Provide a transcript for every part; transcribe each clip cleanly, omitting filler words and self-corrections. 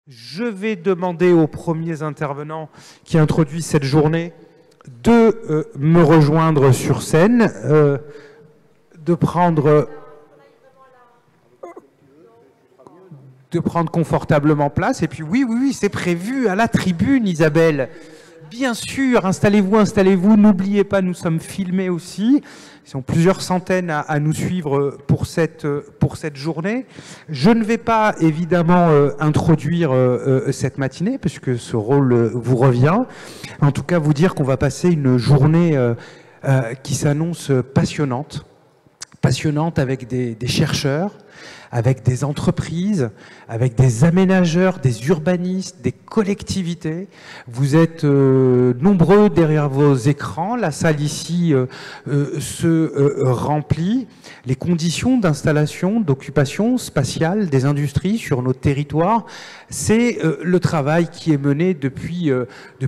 Je vais demander aux premiers intervenants qui introduisent cette journée de me rejoindre sur scène, de prendre confortablement place. Et puis oui, c'est prévu à la tribune, Isabelle. Bien sûr, installez-vous. N'oubliez pas, nous sommes filmés aussi. Ils sont plusieurs centaines à nous suivre pour cette journée. Je ne vais pas évidemment introduire cette matinée, puisque ce rôle vous revient. En tout cas, vous dire qu'on va passer une journée qui s'annonce passionnante avec des chercheurs, avec des entreprises, avec des aménageurs, des urbanistes, des collectivités. Vous êtes nombreux derrière vos écrans. La salle ici se remplit. Les conditions d'installation, d'occupation spatiale des industries sur notre territoire, c'est le travail qui est mené depuis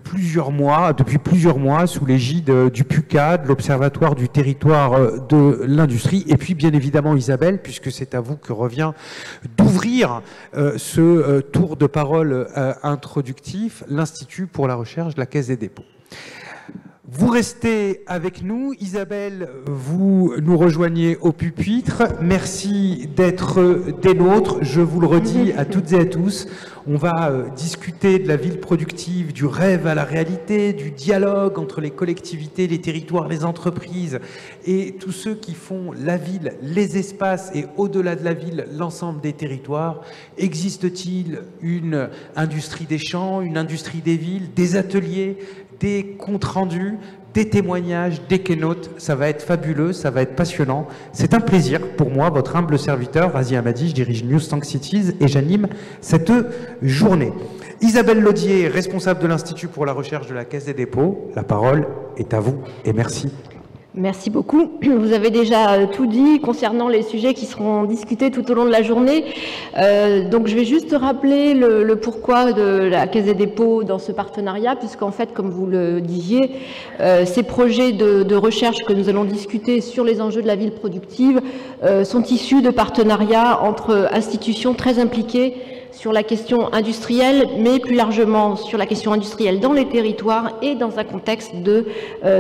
plusieurs mois sous l'égide du PUCA, de l'Observatoire du territoire de l'industrie. Et puis bien évidemment Isabelle, puisque c'est à vous que revient d'ouvrir ce tour de parole introductif, l'Institut pour la recherche de la Caisse des dépôts. Vous restez avec nous. Isabelle, vous nous rejoignez au pupitre. Merci d'être des nôtres. Je vous le redis à toutes et à tous. On va discuter de la ville productive, du rêve à la réalité, du dialogue entre les collectivités, les territoires, les entreprises et tous ceux qui font la ville, les espaces et au-delà de la ville, l'ensemble des territoires. Existe-t-il une industrie des champs, une industrie des villes, des ateliers, des comptes rendus, des témoignages, des keynotes? Ça va être fabuleux, ça va être passionnant. C'est un plaisir pour moi, votre humble serviteur, Razi Hamadi, je dirige News Tank Cities et j'anime cette journée. Isabelle Laudier, responsable de l'Institut pour la recherche de la Caisse des dépôts, la parole est à vous et merci. Merci beaucoup. Vous avez déjà tout dit concernant les sujets qui seront discutés tout au long de la journée. Donc je vais juste rappeler le pourquoi de la Caisse des dépôts dans ce partenariat, puisqu'en fait, comme vous le disiez, ces projets de recherche que nous allons discuter sur les enjeux de la ville productive sont issus de partenariats entre institutions très impliquées sur la question industrielle, mais plus largement sur la question industrielle dans les territoires et dans un contexte de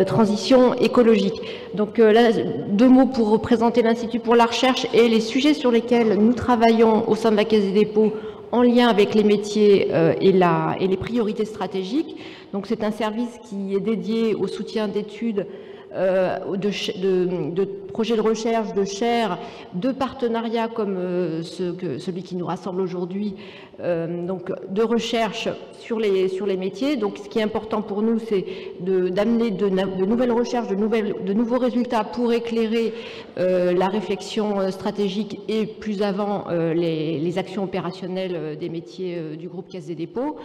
transition écologique. Donc là, deux mots pour représenter l'Institut pour la recherche et les sujets sur lesquels nous travaillons au sein de la Caisse des dépôts en lien avec les métiers et les priorités stratégiques. Donc c'est un service qui est dédié au soutien d'études, de projets de recherche, de chaires, de partenariats comme celui qui nous rassemble aujourd'hui, donc de recherche sur les métiers. Donc ce qui est important pour nous, c'est d'amener de nouvelles recherches, de nouveaux résultats pour éclairer la réflexion stratégique et plus avant les actions opérationnelles des métiers du groupe Caisse des dépôts.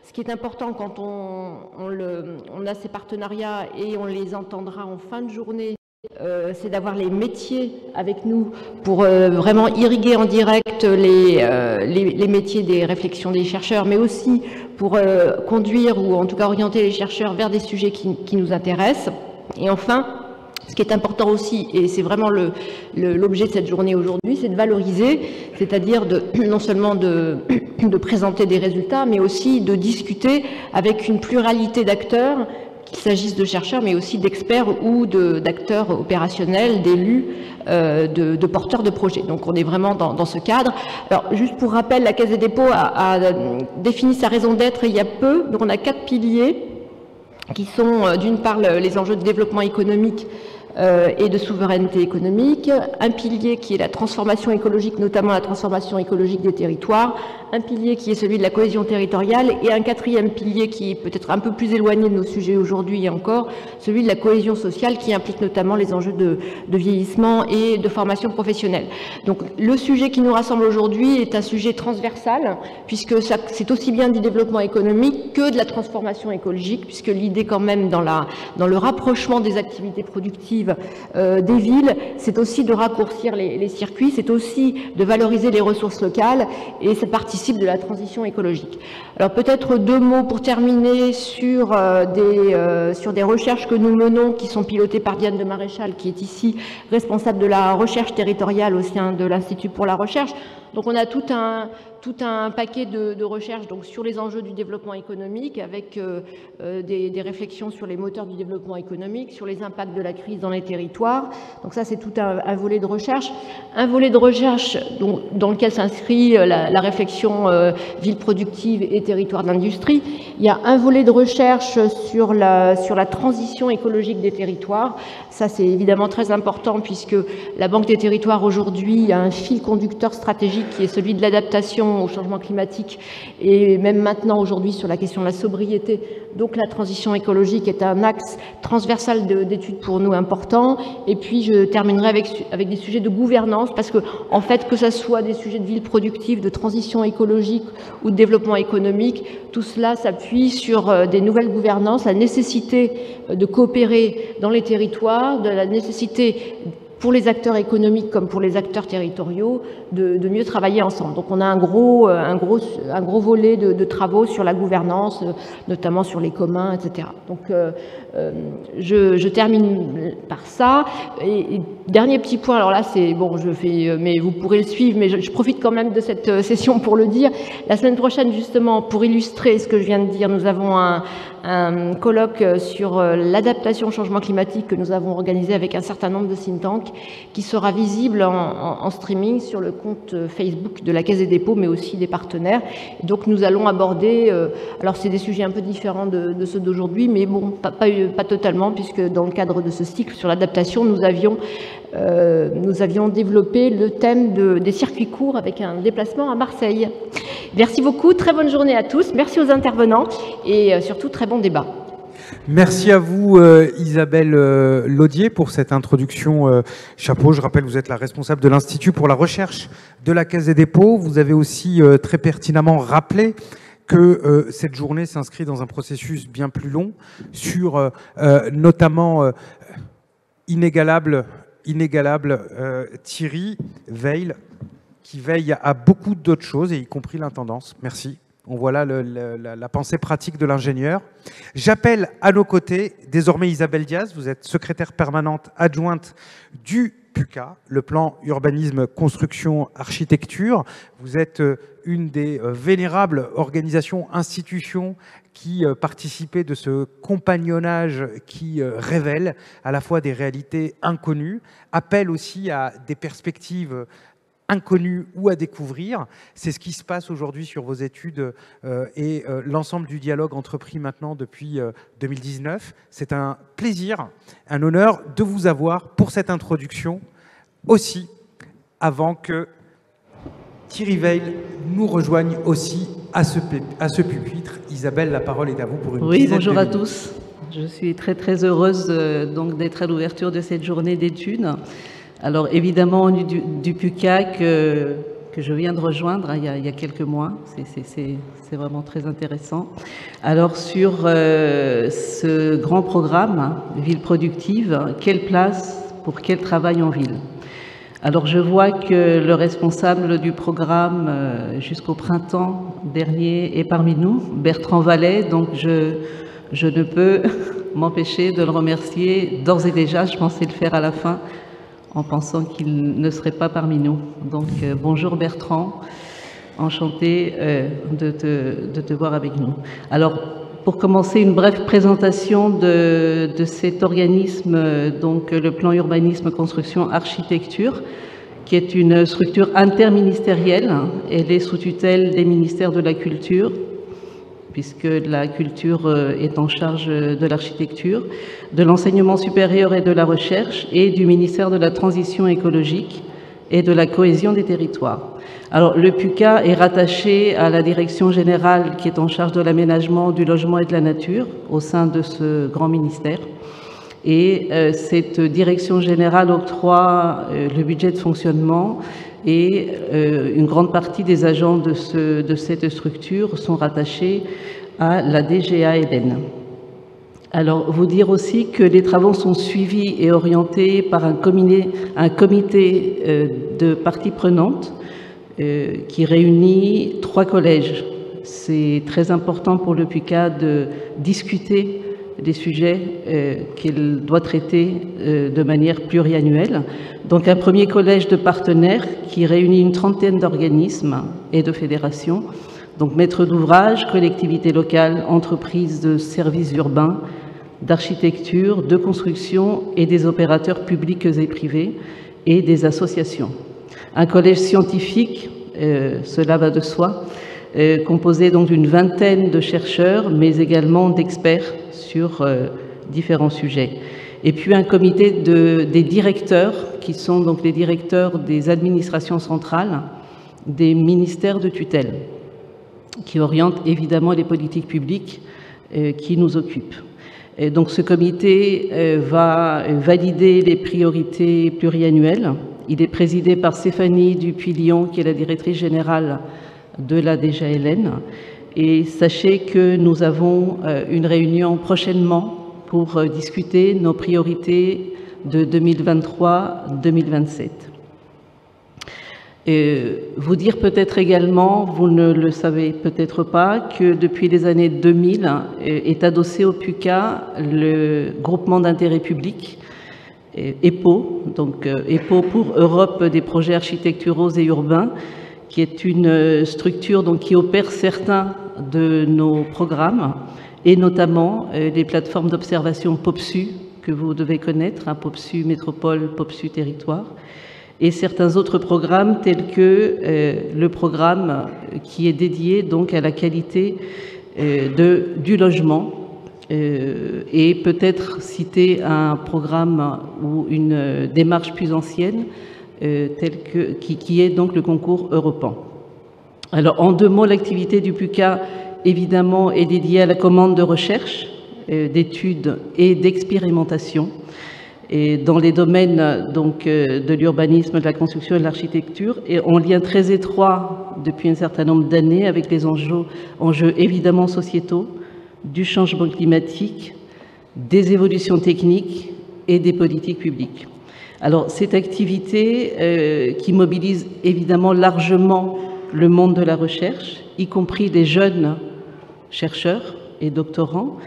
Ce qui est important quand on a ces partenariats et on les entendra en fin de journée, c'est d'avoir les métiers avec nous pour vraiment irriguer en direct les métiers des réflexions des chercheurs, mais aussi pour conduire ou en tout cas orienter les chercheurs vers des sujets qui nous intéressent. Et enfin, ce qui est important aussi, et c'est vraiment l'objet de cette journée aujourd'hui, c'est de valoriser, c'est-à-dire non seulement de présenter des résultats, mais aussi de discuter avec une pluralité d'acteurs, qu'il s'agisse de chercheurs, mais aussi d'experts ou d'acteurs opérationnels, d'élus, de porteurs de projets. Donc on est vraiment dans ce cadre. Alors juste pour rappel, la Caisse des dépôts a défini sa raison d'être il y a peu. Donc on a 4 piliers qui sont d'une part les enjeux de développement économique et de souveraineté économique, un pilier qui est la transformation écologique, notamment la transformation écologique des territoires, un pilier qui est celui de la cohésion territoriale et un quatrième pilier qui est peut-être un peu plus éloigné de nos sujets aujourd'hui et encore, celui de la cohésion sociale qui implique notamment les enjeux de vieillissement et de formation professionnelle. Donc le sujet qui nous rassemble aujourd'hui est un sujet transversal puisque c'est aussi bien du développement économique que de la transformation écologique, puisque l'idée quand même dans le rapprochement des activités productives des villes, c'est aussi de raccourcir les circuits, c'est aussi de valoriser les ressources locales et ça participe de la transition écologique. Alors peut-être 2 mots pour terminer sur des recherches que nous menons qui sont pilotées par Diane de Maréchal, qui est ici responsable de la recherche territoriale au sein de l'Institut pour la recherche. Donc on a tout un tout un paquet de recherches donc, sur les enjeux du développement économique, avec des réflexions sur les moteurs du développement économique, sur les impacts de la crise dans les territoires. Donc ça, c'est tout un volet de recherche. Un volet de recherche dans lequel s'inscrit la réflexion ville productive et territoire d'industrie. Il y a un volet de recherche sur la transition écologique des territoires. Ça, c'est évidemment très important puisque la Banque des territoires aujourd'hui a un fil conducteur stratégique qui est celui de l'adaptation au changement climatique et même maintenant aujourd'hui sur la question de la sobriété. Donc la transition écologique est un axe transversal d'études pour nous important. Et puis je terminerai avec des sujets de gouvernance parce que en fait que ce soit des sujets de ville productive, de transition écologique ou de développement économique, tout cela s'appuie sur des nouvelles gouvernances, la nécessité de coopérer dans les territoires, de la nécessité pour les acteurs économiques comme pour les acteurs territoriaux, de mieux travailler ensemble. Donc on a un gros volet de travaux sur la gouvernance, notamment sur les communs, etc. Donc je termine par ça. Et dernier petit point, alors là c'est bon, mais vous pourrez le suivre, mais je profite quand même de cette session pour le dire. La semaine prochaine, justement, pour illustrer ce que je viens de dire, nous avons un colloque sur l'adaptation au changement climatique que nous avons organisé avec un certain nombre de think tanks qui sera visible en streaming sur le compte Facebook de la Caisse des dépôts, mais aussi des partenaires. Donc nous allons aborder, alors c'est des sujets un peu différents de ceux d'aujourd'hui, mais bon, pas totalement, puisque dans le cadre de ce cycle sur l'adaptation, nous avions développé le thème des circuits courts avec un déplacement à Marseille. Merci beaucoup, très bonne journée à tous, merci aux intervenants et surtout très bon débat. Merci à vous Isabelle Laudier pour cette introduction chapeau. Je rappelle, vous êtes la responsable de l'Institut pour la recherche de la Caisse des dépôts. Vous avez aussi très pertinemment rappelé que cette journée s'inscrit dans un processus bien plus long sur notamment inégalable Thierry Veil, qui veille à beaucoup d'autres choses, et y compris l'intendance. Merci. On voit là la pensée pratique de l'ingénieur. J'appelle à nos côtés désormais Isabelle Diaz. Vous êtes secrétaire permanente adjointe du PUCA, le plan urbanisme, construction, architecture. Vous êtes une des vénérables organisations, institutions qui participaient de ce compagnonnage qui révèle à la fois des réalités inconnues, appelle aussi à des perspectives inconnues ou à découvrir. C'est ce qui se passe aujourd'hui sur vos études et l'ensemble du dialogue entrepris maintenant depuis 2019. C'est un plaisir, un honneur de vous avoir pour cette introduction aussi, avant que Thierry Veil nous rejoigne aussi à ce pupitre. Isabelle, la parole est à vous pour une dizaine de minutes. Oui, bonjour à tous. Je suis très heureuse donc d'être à l'ouverture de cette journée d'études. Alors évidemment du PUCA que je viens de rejoindre il y a quelques mois, c'est vraiment très intéressant. Alors sur ce grand programme, Ville productive, quelle place pour quel travail en ville? Alors je vois que le responsable du programme jusqu'au printemps dernier est parmi nous, Bertrand Vallet, donc je ne peux m'empêcher de le remercier d'ores et déjà, je pensais le faire à la fin, en pensant qu'il ne serait pas parmi nous. Donc bonjour Bertrand, enchanté de te voir avec nous. Alors pour commencer, une brève présentation de cet organisme, donc le plan urbanisme, construction, architecture, qui est une structure interministérielle. Elle est sous tutelle des ministères de la Culture, puisque la culture est en charge de l'architecture, de l'enseignement supérieur et de la recherche, et du ministère de la Transition écologique et de la cohésion des territoires. Alors, le PUCA est rattaché à la direction générale qui est en charge de l'aménagement, du logement et de la nature au sein de ce grand ministère. Et cette direction générale octroie le budget de fonctionnement et une grande partie des agents de cette structure sont rattachés à la DGA Eden. Alors, vous dire aussi que les travaux sont suivis et orientés par un comité de parties prenantes qui réunit 3 collèges. C'est très important pour le PUCA de discuter des sujets qu'elle doit traiter de manière pluriannuelle. Donc un premier collège de partenaires qui réunit une trentaine d'organismes et de fédérations, donc maîtres d'ouvrage, collectivités locales, entreprises de services urbains, d'architecture, de construction et des opérateurs publics et privés et des associations. Un collège scientifique, cela va de soi, composé donc d'une vingtaine de chercheurs, mais également d'experts sur différents sujets. Et puis un comité des directeurs, qui sont donc les directeurs des administrations centrales, des ministères de tutelle, qui orientent évidemment les politiques publiques qui nous occupent. Et donc ce comité va valider les priorités pluriannuelles. Il est présidé par Stéphanie Dupuy-Lyon, qui est la directrice générale de la DGALN. Et sachez que nous avons une réunion prochainement pour discuter nos priorités de 2023-2027. Vous dire peut-être également, vous ne le savez peut-être pas, que depuis les années 2000 est adossé au PUCA le groupement d'intérêt public, EPO, donc EPO pour Europe des projets architecturaux et urbains, qui est une structure donc, qui opère certains de nos programmes, et notamment les plateformes d'observation POPSU, que vous devez connaître, hein, POPSU Métropole, POPSU Territoire, et certains autres programmes tels que le programme qui est dédié donc à la qualité du logement, et peut-être citer un programme ou une démarche plus ancienne qui est donc le concours Europan. Alors en deux mots, l'activité du PUCA évidemment est dédiée à la commande de recherche, d'études et d'expérimentation, et dans les domaines donc, de l'urbanisme, de la construction et de l'architecture, et en lien très étroit depuis un certain nombre d'années avec les enjeux évidemment sociétaux, du changement climatique, des évolutions techniques et des politiques publiques. Alors cette activité qui mobilise évidemment largement le monde de la recherche, y compris les jeunes chercheurs et doctorants,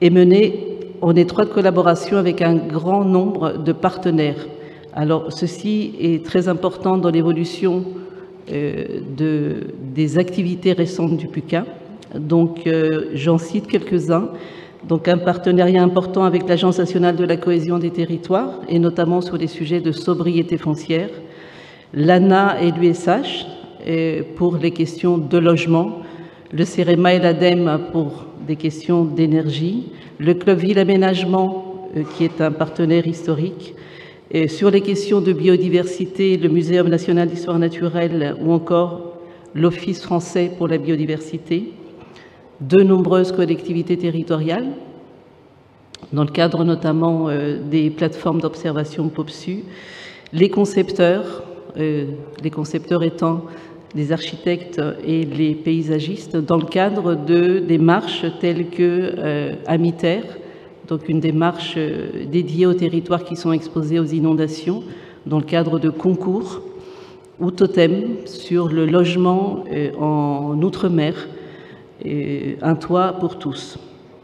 est menée en étroite collaboration avec un grand nombre de partenaires. Alors, ceci est très important dans l'évolution des activités récentes du PUCA. Donc, j'en cite quelques-uns. Donc, un partenariat important avec l'Agence nationale de la cohésion des territoires, et notamment sur les sujets de sobriété foncière, l'ANA et l'USH pour les questions de logement, le CEREMA et l'ADEME pour des questions d'énergie, le Club Ville Aménagement, qui est un partenaire historique, et sur les questions de biodiversité, le Muséum national d'histoire naturelle ou encore l'Office français pour la biodiversité, de nombreuses collectivités territoriales, dans le cadre notamment des plateformes d'observation POPSU, les concepteurs étant les architectes et les paysagistes, dans le cadre de démarches telles que Amiter, donc une démarche dédiée aux territoires qui sont exposés aux inondations, dans le cadre de concours, ou Totem sur le logement en Outre-mer, un toit pour tous.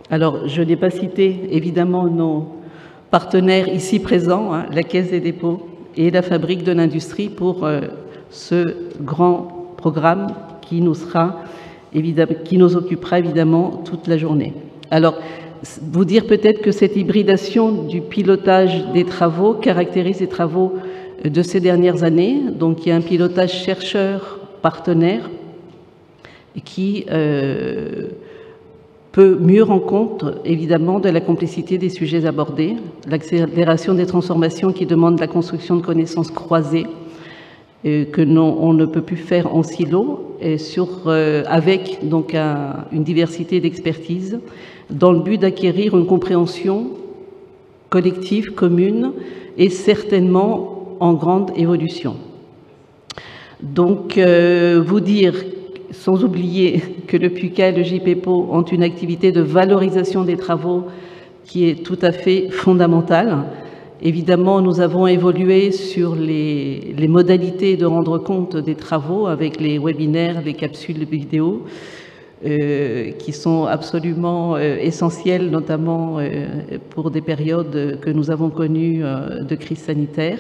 Alors, je n'ai pas cité évidemment nos partenaires ici présents, hein, la Caisse des dépôts et la Fabrique de l'industrie pour ce grand programme qui nous occupera évidemment toute la journée. Alors, vous dire peut-être que cette hybridation du pilotage des travaux caractérise les travaux de ces dernières années. Donc, il y a un pilotage chercheur-partenaire qui peut mieux rendre compte, évidemment, de la complexité des sujets abordés, l'accélération des transformations qui demandent la construction de connaissances croisées, on ne peut plus faire en silo, avec donc une diversité d'expertise, dans le but d'acquérir une compréhension collective, commune, et certainement en grande évolution. Donc, vous dire, sans oublier que le PUCA et le JPEPO ont une activité de valorisation des travaux qui est tout à fait fondamentale. Évidemment, nous avons évolué sur les modalités de rendre compte des travaux avec les webinaires, les capsules vidéo. qui sont absolument essentielles, notamment pour des périodes que nous avons connues de crise sanitaire.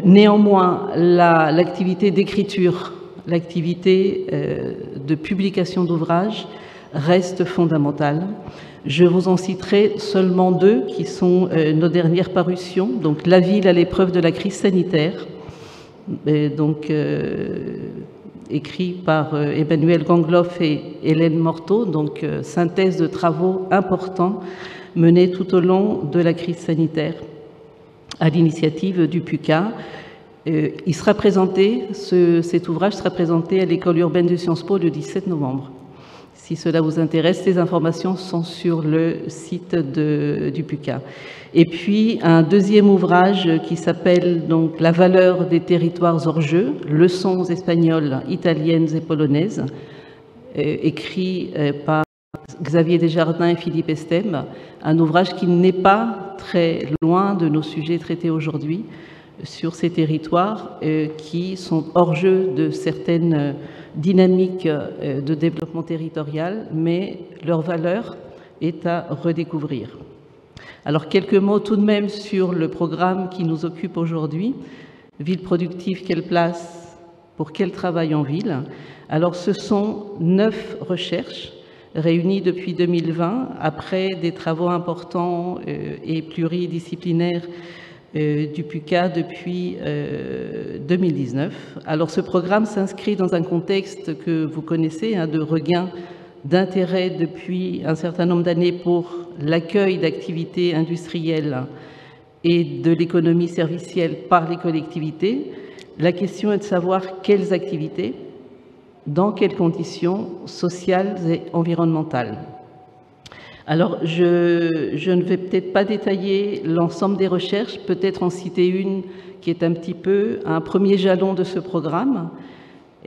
Néanmoins, l'activité d'écriture, l'activité de publication d'ouvrages reste fondamentale. Je vous en citerai seulement deux qui sont nos dernières parutions. Donc, La ville à l'épreuve de la crise sanitaire, écrit par Emmanuel Gangloff et Hélène Morteau, donc synthèse de travaux importants menés tout au long de la crise sanitaire à l'initiative du PUCA. Il sera présenté, cet ouvrage sera présenté à l'École urbaine de Sciences Po le 17 novembre. Si cela vous intéresse, les informations sont sur le site du PUCA. Et puis, un deuxième ouvrage qui s'appelle donc La valeur des territoires hors jeu, leçons espagnoles, italiennes et polonaises, écrit par Xavier Desjardins et Philippe Estem, un ouvrage qui n'est pas très loin de nos sujets traités aujourd'hui sur ces territoires qui sont hors jeu de certaines dynamiques de développement territorial, mais leur valeur est à redécouvrir. Alors, quelques mots tout de même sur le programme qui nous occupe aujourd'hui. Ville productive, quelle place pour quel travail en ville? Alors, ce sont 9 recherches réunies depuis 2020, après des travaux importants et pluridisciplinaires du PUCA depuis 2019. Alors, ce programme s'inscrit dans un contexte que vous connaissez, de regain d'intérêt depuis un certain nombre d'années pour l'accueil d'activités industrielles et de l'économie servicielle par les collectivités. La question est de savoir quelles activités, dans quelles conditions sociales et environnementales. Alors, je ne vais peut-être pas détailler l'ensemble des recherches, peut-être en citer une qui est un petit peu un premier jalon de ce programme,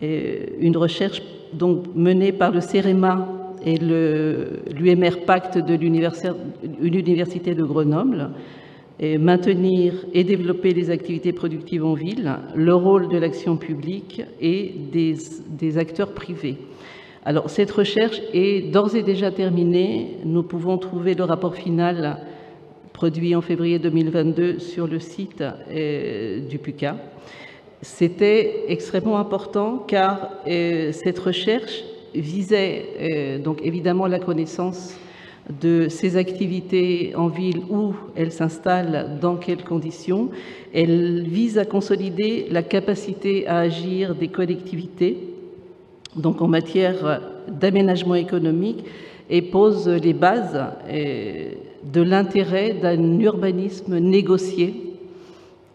une recherche donc menée par le CEREMA et l'UMR Pacte de l'Université de Grenoble, maintenir et développer les activités productives en ville, le rôle de l'action publique et des acteurs privés. Alors, cette recherche est d'ores et déjà terminée. Nous pouvons trouver le rapport final produit en février 2022 sur le site du PUCA. C'était extrêmement important car cette recherche visait donc évidemment la connaissance de ces activités en ville, où elles s'installent, dans quelles conditions. Elle vise à consolider la capacité à agir des collectivités, donc en matière d'aménagement économique, et pose les bases de l'intérêt d'un urbanisme négocié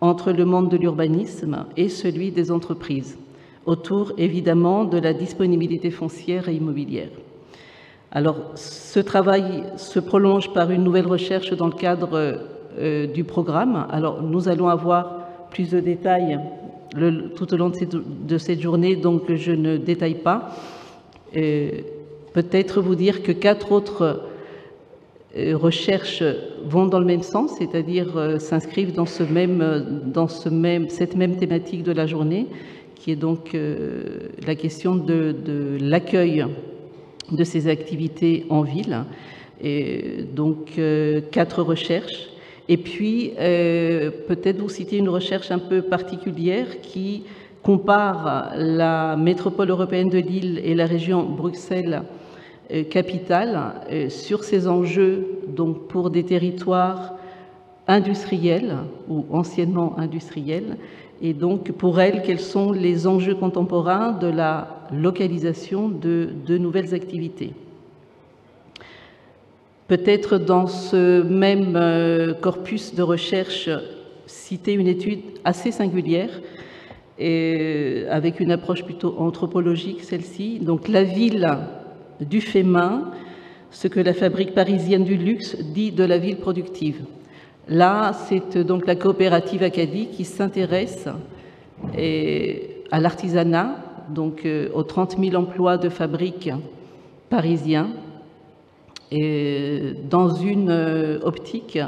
entre le monde de l'urbanisme et celui des entreprises, autour évidemment de la disponibilité foncière et immobilière. Alors, ce travail se prolonge par une nouvelle recherche dans le cadre du programme. Alors, nous allons avoir plus de détails tout au long de cette journée, donc je ne détaille pas. Peut-être vous dire que 4 autres recherches vont dans le même sens, c'est-à-dire s'inscrivent dans cette même thématique de la journée, qui est donc la question de l'accueil de ces activités en ville. Et donc 4 recherches. Et puis peut-être vous citer une recherche un peu particulière qui compare la métropole européenne de Lille et la région Bruxelles capitale sur ces enjeux donc pour des territoires industriels ou anciennement industriels, et donc pour elle, quels sont les enjeux contemporains de la localisation de nouvelles activités. Peut-être dans ce même corpus de recherche, citer une étude assez singulière, et avec une approche plutôt anthropologique, celle-ci. Donc, la ville du fait main, ce que la fabrique parisienne du luxe dit de la ville productive. Là, c'est donc la coopérative Acadie qui s'intéresse à l'artisanat, donc aux 30 000 emplois de fabriques parisiens, et dans une optique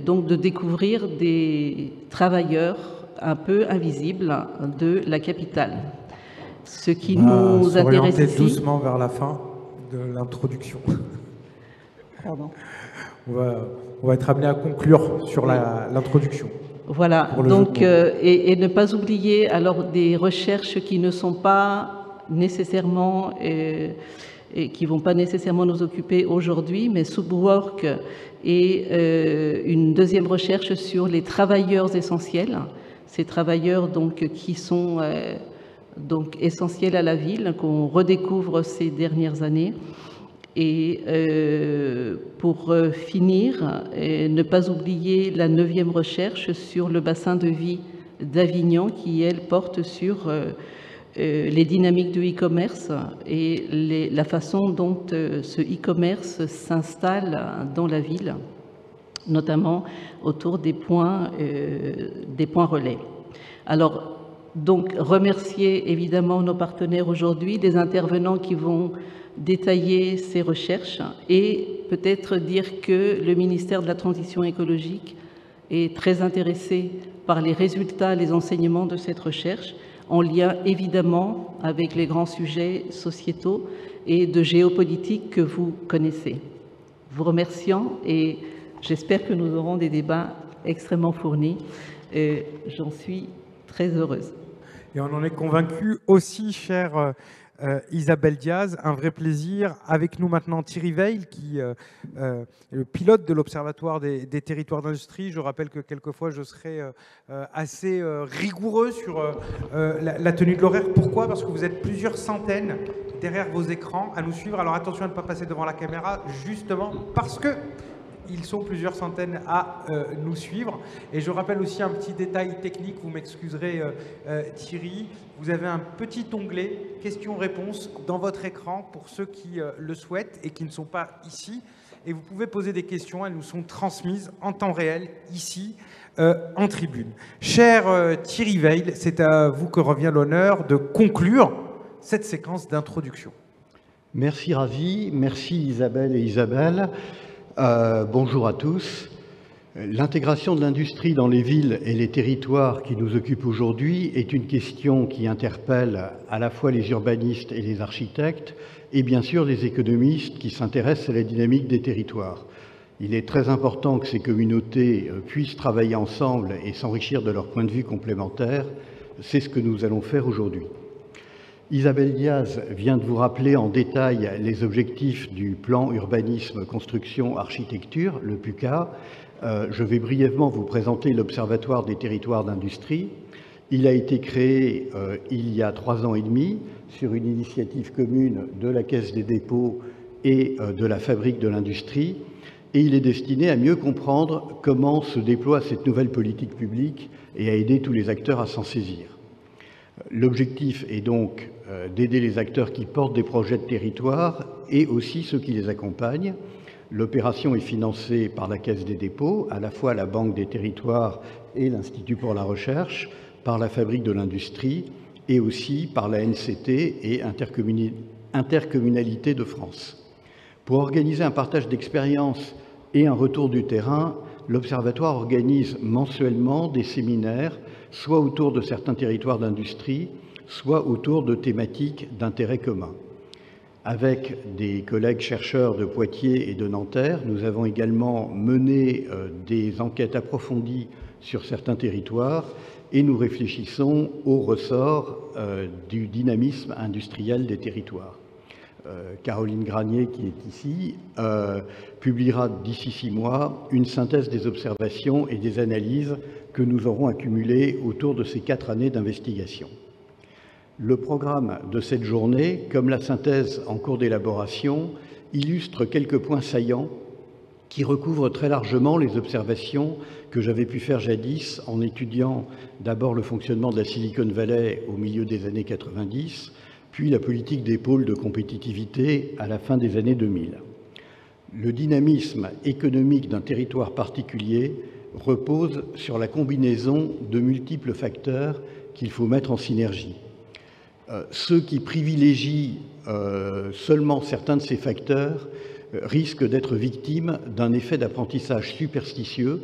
donc de découvrir des travailleurs un peu invisibles de la capitale. Ce qui nous intéresse ici... doucement vers la fin de l'introduction. Pardon. On va être amené à conclure sur l'introduction. Voilà, donc, et ne pas oublier alors des recherches qui ne sont pas nécessairement, et qui ne vont pas nécessairement nous occuper aujourd'hui, mais Subwork et une deuxième recherche sur les travailleurs essentiels, ces travailleurs donc, qui sont donc, essentiels à la ville, qu'on redécouvre ces dernières années. Et pour finir, ne pas oublier la 9e recherche sur le bassin de vie d'Avignon qui, elle, porte sur les dynamiques du e-commerce et la façon dont ce e-commerce s'installe dans la ville, notamment autour des points relais. Alors, donc, remercier évidemment nos partenaires aujourd'hui, des intervenants qui vont détailler ces recherches et peut-être dire que le ministère de la Transition écologique est très intéressé par les résultats, les enseignements de cette recherche, en lien évidemment avec les grands sujets sociétaux et de géopolitique que vous connaissez. Vous remerciant et j'espère que nous aurons des débats extrêmement fournis. J'en suis très heureuse. Et on en est convaincu aussi, chère Isabelle Diaz. Un vrai plaisir. Avec nous maintenant Thierry Weil, qui est le pilote de l'Observatoire des territoires d'industrie. Je rappelle que quelquefois je serai assez rigoureux sur la tenue de l'horaire. Pourquoi? Parce que vous êtes plusieurs centaines derrière vos écrans à nous suivre. Alors attention à ne pas passer devant la caméra, justement parce que ils sont plusieurs centaines à nous suivre. Et je rappelle aussi un petit détail technique, vous m'excuserez Thierry, vous avez un petit onglet questions-réponses dans votre écran pour ceux qui le souhaitent et qui ne sont pas ici. Et vous pouvez poser des questions, elles nous sont transmises en temps réel ici en tribune. Cher Thierry Weil, c'est à vous que revient l'honneur de conclure cette séquence d'introduction. Merci Ravi, merci Isabelle et Isabelle. Bonjour à tous. L'intégration de l'industrie dans les villes et les territoires qui nous occupent aujourd'hui est une question qui interpelle à la fois les urbanistes et les architectes et bien sûr les économistes qui s'intéressent à la dynamique des territoires. Il est très important que ces communautés puissent travailler ensemble et s'enrichir de leurs points de vue complémentaires. C'est ce que nous allons faire aujourd'hui. Isabelle Diaz vient de vous rappeler en détail les objectifs du plan urbanisme, construction, architecture, le PUCA. Je vais brièvement vous présenter l'Observatoire des territoires d'industrie. Il a été créé il y a 3 ans et demi sur une initiative commune de la Caisse des dépôts et de la Fabrique de l'industrie. Et il est destiné à mieux comprendre comment se déploie cette nouvelle politique publique et à aider tous les acteurs à s'en saisir. L'objectif est donc d'aider les acteurs qui portent des projets de territoire et aussi ceux qui les accompagnent. L'opération est financée par la Caisse des dépôts, à la fois la Banque des territoires et l'Institut pour la recherche, par la Fabrique de l'industrie et aussi par la NCT et Intercommunalité de France. Pour organiser un partage d'expériences et un retour du terrain, l'Observatoire organise mensuellement des séminaires, soit autour de certains territoires d'industrie, soit autour de thématiques d'intérêt commun. Avec des collègues chercheurs de Poitiers et de Nanterre, nous avons également mené des enquêtes approfondies sur certains territoires et nous réfléchissons au ressort du dynamisme industriel des territoires. Caroline Granier, qui est ici, publiera d'ici 6 mois une synthèse des observations et des analyses que nous aurons accumulées autour de ces 4 années d'investigation. Le programme de cette journée, comme la synthèse en cours d'élaboration, illustre quelques points saillants qui recouvrent très largement les observations que j'avais pu faire jadis en étudiant d'abord le fonctionnement de la Silicon Valley au milieu des années 90, puis la politique des pôles de compétitivité à la fin des années 2000. Le dynamisme économique d'un territoire particulier repose sur la combinaison de multiples facteurs qu'il faut mettre en synergie. Ceux qui privilégient seulement certains de ces facteurs risquent d'être victimes d'un effet d'apprentissage superstitieux,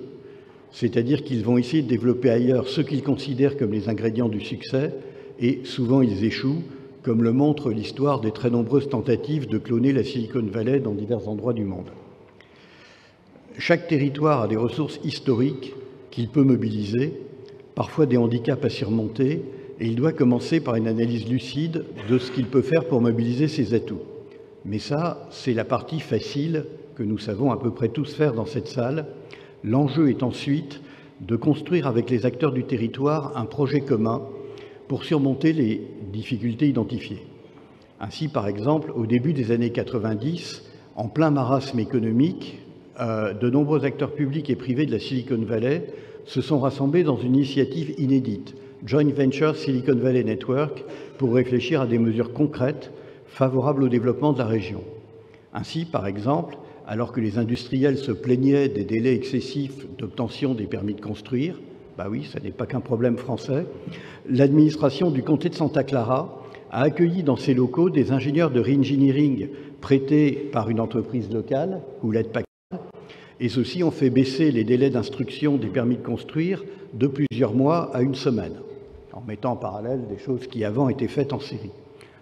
c'est-à-dire qu'ils vont essayer de développer ailleurs ce qu'ils considèrent comme les ingrédients du succès, et souvent ils échouent, comme le montre l'histoire des très nombreuses tentatives de cloner la Silicon Valley dans divers endroits du monde. Chaque territoire a des ressources historiques qu'il peut mobiliser, parfois des handicaps à surmonter, et il doit commencer par une analyse lucide de ce qu'il peut faire pour mobiliser ses atouts. Mais ça, c'est la partie facile que nous savons à peu près tous faire dans cette salle. L'enjeu est ensuite de construire avec les acteurs du territoire un projet commun pour surmonter les difficultés identifiées. Ainsi, par exemple, au début des années 90, en plein marasme économique, de nombreux acteurs publics et privés de la Silicon Valley se sont rassemblés dans une initiative inédite, Joint Venture Silicon Valley Network, pour réfléchir à des mesures concrètes favorables au développement de la région. Ainsi, par exemple, alors que les industriels se plaignaient des délais excessifs d'obtention des permis de construire, bah oui, ça n'est pas qu'un problème français, l'administration du comté de Santa Clara a accueilli dans ses locaux des ingénieurs de re-engineering prêtés par une entreprise locale, Hewlett-Packard, et ceux-ci ont fait baisser les délais d'instruction des permis de construire de plusieurs mois à une semaine, en mettant en parallèle des choses qui avant étaient faites en série.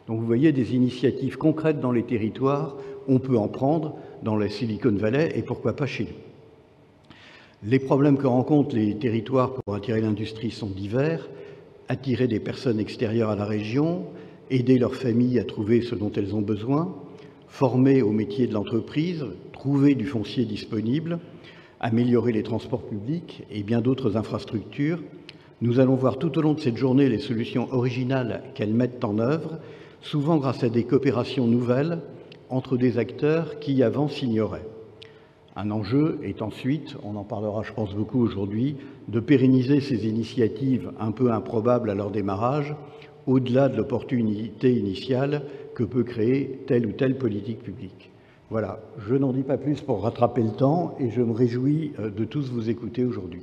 Donc vous voyez des initiatives concrètes dans les territoires, on peut en prendre dans la Silicon Valley et pourquoi pas chez nous. Les problèmes que rencontrent les territoires pour attirer l'industrie sont divers. Attirer des personnes extérieures à la région, aider leurs familles à trouver ce dont elles ont besoin, former au métier de l'entreprise, trouver du foncier disponible, améliorer les transports publics et bien d'autres infrastructures. Nous allons voir tout au long de cette journée les solutions originales qu'elles mettent en œuvre, souvent grâce à des coopérations nouvelles entre des acteurs qui avant s'ignoraient. Un enjeu est ensuite, on en parlera je pense beaucoup aujourd'hui, de pérenniser ces initiatives un peu improbables à leur démarrage, au-delà de l'opportunité initiale que peut créer telle ou telle politique publique. Voilà, je n'en dis pas plus pour rattraper le temps et je me réjouis de tous vous écouter aujourd'hui.